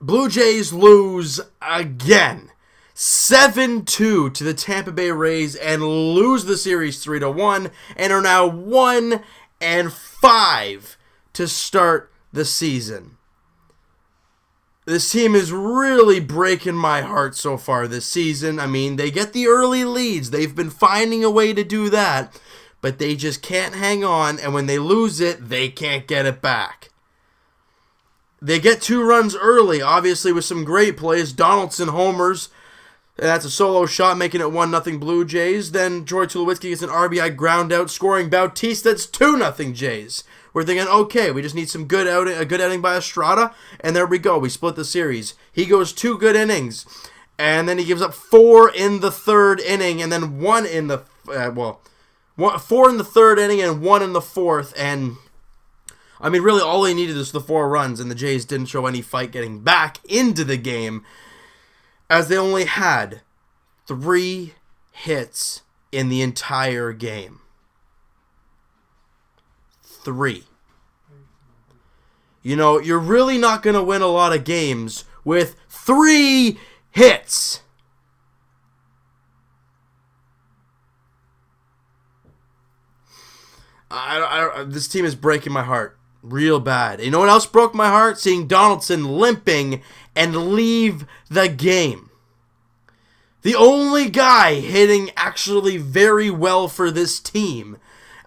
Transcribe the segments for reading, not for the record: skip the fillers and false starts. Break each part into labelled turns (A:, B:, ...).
A: Blue Jays lose again. 7-2 to the Tampa Bay Rays and lose the series 3-1 and are now 1-5 to start the season. This team is really breaking my heart so far this season. I mean, they get the early leads. They've been finding a way to do that, but they just can't hang on, and when they lose it, they can't get it back. They get 2 runs early, obviously with some great plays. Donaldson homers. That's a solo shot, making it 1-0 Blue Jays. Then Troy Tulowitzki gets an RBI ground out, scoring Bautista. That's 2-0 Jays. We're thinking, okay, we just need a good outing by Estrada, and there we go. We split the series. He goes 2 good innings, and then he gives up 4 in the 3rd inning, and then 4 in the 3rd inning and 1 in the 4th, and I mean, really, all they needed was the 4 runs, and the Jays didn't show any fight getting back into the game, as they only had 3 hits in the entire game. 3. You know, you're really not going to win a lot of games with 3 hits. This team is breaking my heart real bad. You know what else broke my heart? Seeing Donaldson limping and leave the game. The only guy hitting actually very well for this team,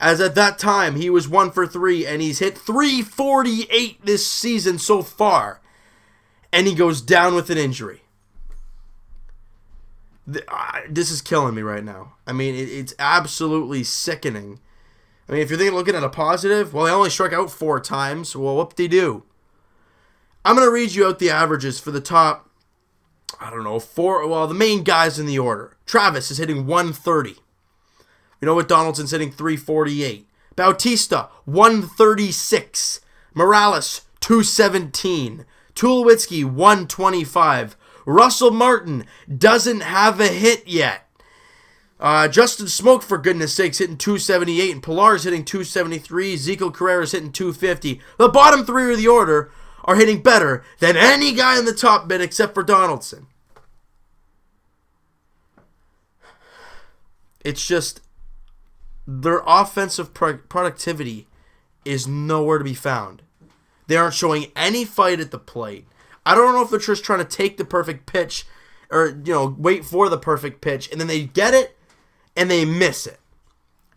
A: as at that time he was 1 for 3 and he's hit .348 this season so far, and he goes down with an injury. This is killing me right now. I mean, it's absolutely sickening. I mean, if you're looking at a positive, well, they only struck out 4 times. Well, whoop-de-doo. I'm going to read you out the averages for the top, 4, well, the main guys in the order. Travis is hitting 130. You know what? Donaldson's hitting 348. Bautista, 136. Morales, 217. Tulowitzki, 125. Russell Martin doesn't have a hit yet. Justin Smoke, for goodness sakes, hitting 278, and Pilar's hitting 273. Ezekiel Carrera's hitting 250. The bottom 3 of the order are hitting better than any guy in the top bit except for Donaldson. It's just their offensive productivity is nowhere to be found. They aren't showing any fight at the plate. I don't know if they're just trying to take the perfect pitch or, wait for the perfect pitch, and then they get it, and they miss it.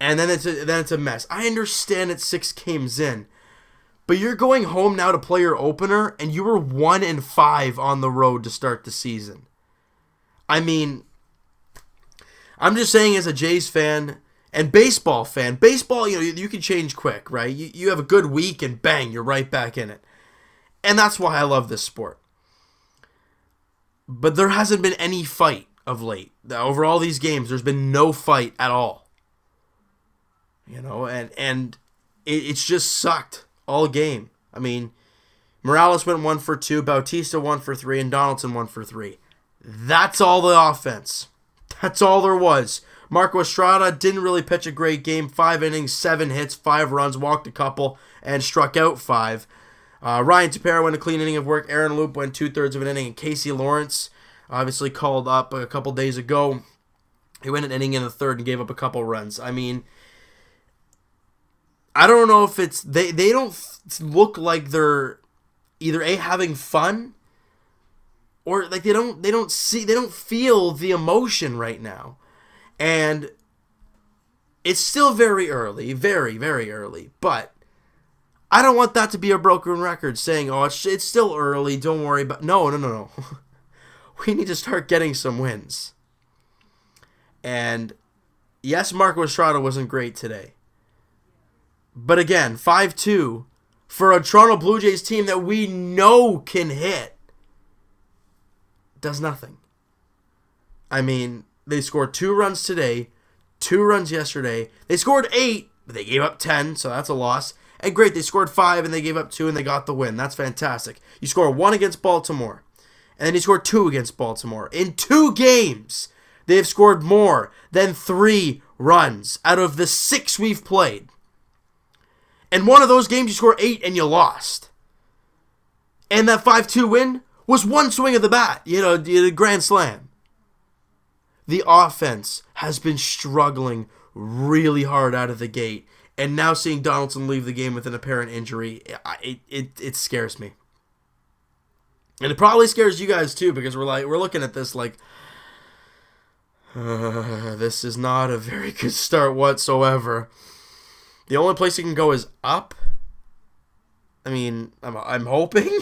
A: And then it's a mess. I understand it's 6 games in. But you're going home now to play your opener, and you were 1-5 on the road to start the season. I mean, I'm just saying as a Jays fan and baseball fan, you can change quick, right? You have a good week, and bang, you're right back in it. And that's why I love this sport. But there hasn't been any fight of late. Over all these games, there's been no fight at all. And it's just sucked all game. I mean, Morales went 1 for 2, Bautista 1 for 3, and Donaldson 1 for 3. That's all the offense. That's all there was. Marco Estrada didn't really pitch a great game. 5 innings, 7 hits, 5 runs, walked a couple, and struck out 5. Ryan Tepera went a clean inning of work. Aaron Loop went 2/3 of an inning, and Casey Lawrence obviously called up a couple days ago. He went an inning in the 3rd and gave up a couple runs. I mean, I don't know if it's they don't look like they're either having fun or like they don't feel the emotion right now. And it's still very early, very, very early, but I don't want that to be a broken record saying, oh, it's still early, don't worry about... No. We need to start getting some wins. And yes, Marco Estrada wasn't great today. But again, 5-2 for a Toronto Blue Jays team that we know can hit does nothing. I mean, they scored 2 runs today, 2 runs yesterday. They scored 8, but they gave up 10, so that's a loss. And great, they scored 5 and they gave up 2 and they got the win. That's fantastic. You score 1 against Baltimore, and then you scored 2 against Baltimore. In 2 games, they have scored more than 3 runs out of the 6 we've played. And one of those games, you score 8 and you lost. And that 5-2 win was one swing of the bat, a grand slam. The offense has been struggling really hard out of the gate, and now seeing Donaldson leave the game with an apparent injury, it scares me. And it probably scares you guys too, because we're looking at this like, this is not a very good start whatsoever. The only place you can go is up. I mean, I'm hoping.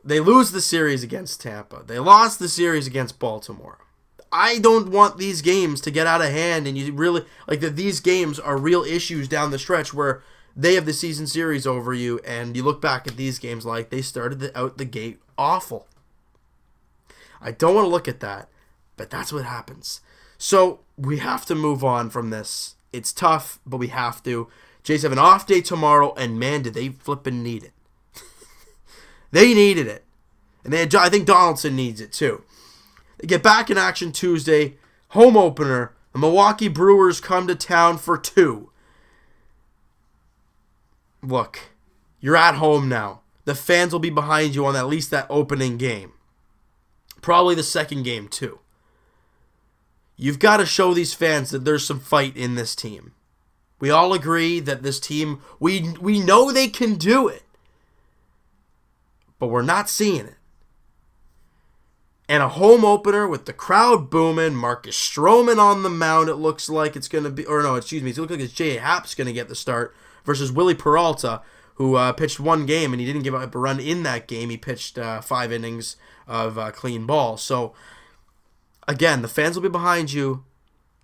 A: They lose the series against Tampa. They lost the series against Baltimore. I don't want these games to get out of hand, and you really like that these games are real issues down the stretch where they have the season series over you, and you look back at these games like they started out the gate awful. I don't want to look at that, but that's what happens. So we have to move on from this. It's tough, but we have to. Jays have an off day tomorrow, and man, did they flippin' need it. They needed it. And I think Donaldson needs it too. They get back in action Tuesday. Home opener. The Milwaukee Brewers come to town for 2. Look, you're at home now. The fans will be behind you on at least that opening game. Probably the second game too. You've got to show these fans that there's some fight in this team. We all agree that this team, we know they can do it. But we're not seeing it. And a home opener with the crowd booming, Marcus Stroman on the mound, it looks like it's going to be, it looks like it's J.A Happ's going to get the start versus Willie Peralta, who pitched one game and he didn't give up a run in that game. He pitched 5 innings of clean ball. So, again, the fans will be behind you.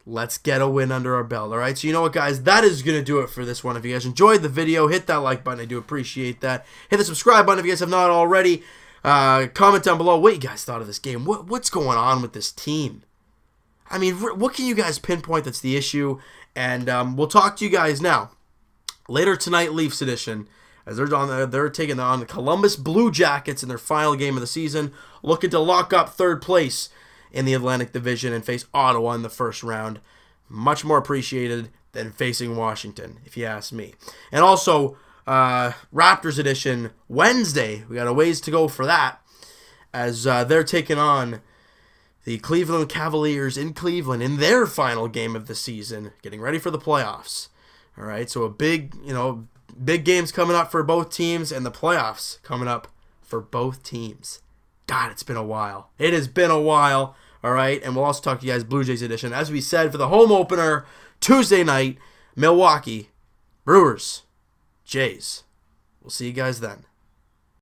A: Let's get a win under our belt, all right? So you know what, guys? That is going to do it for this one. If you guys enjoyed the video, hit that like button. I do appreciate that. Hit the subscribe button if you guys have not already. Comment down below what you guys thought of this game. What's going on with this team? I mean, what can you guys pinpoint that's the issue? And we'll talk to you guys now. Later tonight, Leafs edition, as they're taking on the Columbus Blue Jackets in their final game of the season, looking to lock up third place in the Atlantic Division and face Ottawa in the first round. Much more appreciated than facing Washington, if you ask me. And also, Raptors edition Wednesday. We got a ways to go for that, as they're taking on the Cleveland Cavaliers in Cleveland in their final game of the season, getting ready for the playoffs. All right, so a big games coming up for both teams, and the playoffs coming up for both teams. God, it's been a while. It has been a while. All right, and we'll also talk to you guys Blue Jays edition. As we said, for the home opener, Tuesday night, Milwaukee Brewers, Jays. We'll see you guys then.